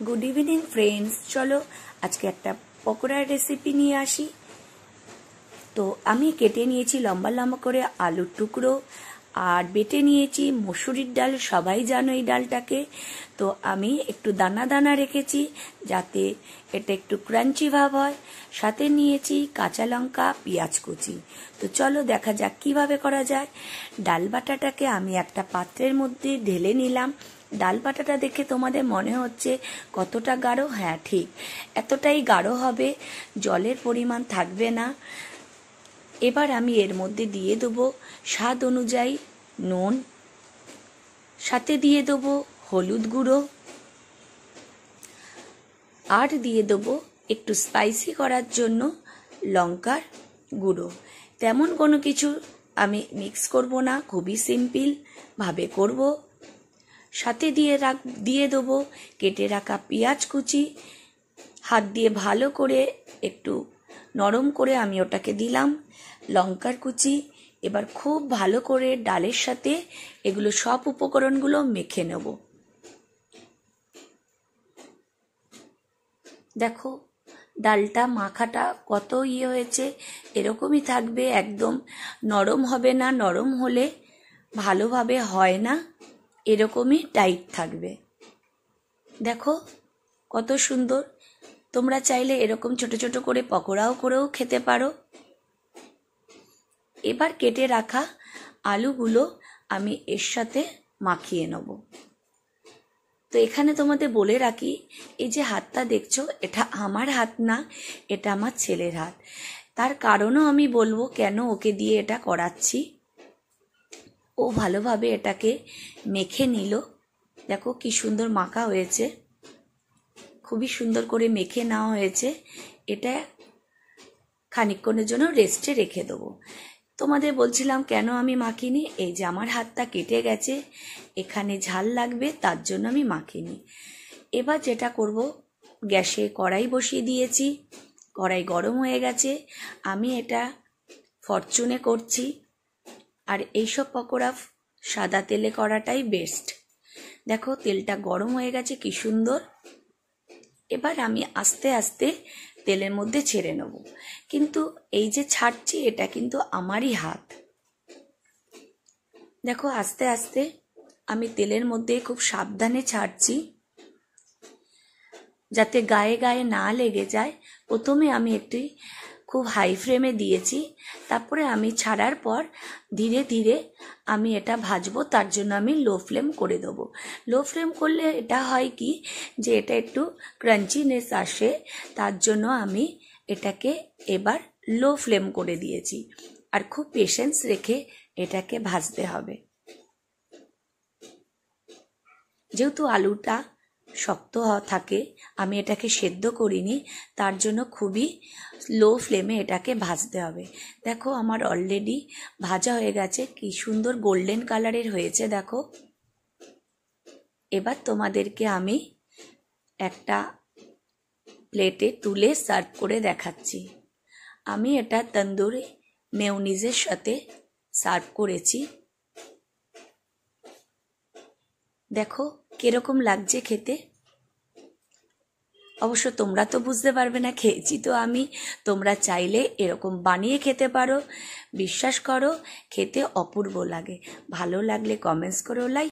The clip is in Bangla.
গুড ইভিনিং ফ্রেন্ডস, চলো আজকে একটা পকোড়ার রেসিপি নিয়ে আসি। তো আমি কেটে নিয়েছি লম্বা লম্বা করে আলুর টুকরো, আর বেটে নিয়েছি মসুরির ডাল। সবাই জানো এই ডালটাকে। তো আমি একটু দানা দানা রেখেছি যাতে এটা একটু ক্রাঞ্চি ভাব হয়। সাথে নিয়েছি কাঁচা লঙ্কা, পেঁয়াজ কুচি। তো চলো দেখা যাক কিভাবে করা যায়। ডাল বাটাটাকে আমি একটা পাত্রের মধ্যে ঢেলে নিলাম। ডাল বাটাটা দেখে তোমাদের মনে হচ্ছে কতটা গাঢ়? হ্যাঁ, ঠিক এতটাই গাঢ় হবে, জলের পরিমাণ থাকবে না। এবার আমি এর মধ্যে দিয়ে দেবো স্বাদ অনুযায়ী নুন, সাথে দিয়ে দেবো হলুদ গুঁড়ো, আর দিয়ে দেবো একটু স্পাইসি করার জন্য লঙ্কার গুঁড়ো। তেমন কোনো কিছু আমি মিক্স করব না, খুবই সিম্পল ভাবে করব। সাথে দিয়ে দেবো কেটে রাখা পেঁয়াজ কুচি। হাত দিয়ে ভালো করে একটু নরম করে আমি ওটাকে দিলাম। লঙ্কার কুচি। এবার খুব ভালো করে ডালের সাথে এগুলো সব উপকরণগুলো মেখে নেব। দেখো ডালটা মাখাটা কত হয়েছে, এরকমই থাকবে, একদম নরম হবে না। নরম হলে ভালোভাবে হয় না, এরকমই টাইট থাকবে। দেখো কত সুন্দর। তোমরা চাইলে এরকম ছোট ছোট করে পকোড়াও করেও খেতে পারো। এবার কেটে রাখা আলুগুলো আমি এর সাথে মাখিয়ে নেব। তো এখানে তোমাদের বলে রাখি, এই যে হাতটা দেখছো, এটা আমার হাত না, এটা আমার ছেলের হাত। তার কারণও আমি বলবো কেন ওকে দিয়ে এটা করাচ্ছি। ও ভালোভাবে এটাকে মেখে নিল। দেখো কি সুন্দর মাখা হয়েছে, খুবই সুন্দর করে মেখে নেওয়া হয়েছে। এটা খানিকক্ষণের জন্য রেস্টে রেখে দেবো। তোমাদের বলছিলাম কেন আমি মাখিনি। এই যে আমার হাতটা কেটে গেছে, এখানে ঝাল লাগবে, তার জন্য আমি মাখিনি। এবার যেটা করব, গ্যাসে কড়াই বসিয়ে দিয়েছি। কড়াই গরম হয়ে গেছে। আমি এটা ফরচুনে করছি, আর এইসব পকোড়া সাদা তেলে করাটাই বেস্ট। দেখো তেলটা গরম হয়ে গেছে কি সুন্দর। এবার আমি আস্তে আস্তে তেলের মধ্যে ছেড়ে নেব, কিন্তু এই যে ছাড়ছি এটা কিন্তু আমারই হাত। দেখো আস্তে আস্তে আমি তেলের মধ্যে খুব সাবধানে ছাড়ছি যাতে গায়ে গায়ে না লেগে যায়। প্রথমে আমি একটি খুব হাই ফ্লেমে দিয়েছি, তারপরে আমি ছাড়ার পর ধীরে ধীরে আমি এটা ভাজবো, তার জন্য আমি লো ফ্লেম করে দেবো। লো ফ্লেম করলে এটা হয় কি, যে এটা একটু ক্রাঞ্চিনেস আসে, তার জন্য আমি এটাকে এবার লো ফ্লেম করে দিয়েছি। আর খুব পেশেন্স রেখে এটাকে ভাজতে হবে, যেহেতু আলুটা শক্ত থাকে, আমি এটাকে সেদ্ধ করিনি, তার জন্য খুবই লো ফ্লেমে এটাকে ভাজতে হবে। দেখো আমার অলরেডি ভাজা হয়ে গেছে, কি সুন্দর গোল্ডেন কালারের হয়েছে দেখো। এবার তোমাদেরকে আমি একটা প্লেটে তুলে সার্ভ করে দেখাচ্ছি। আমি এটা তন্দুরি মেয়োনিজের সাথে সার্ভ করেছি। দেখো কিরকম লাগছে খেতে। অবশ্য তোমরা তো বুঝতে পারবে না, খেয়েছি তো আমি। তোমরা চাইলে এরকম বানিয়ে খেতে পারো। বিশ্বাস করো খেতে অপূর্ব লাগে। ভালো লাগলে কমেন্টস করো, লাইক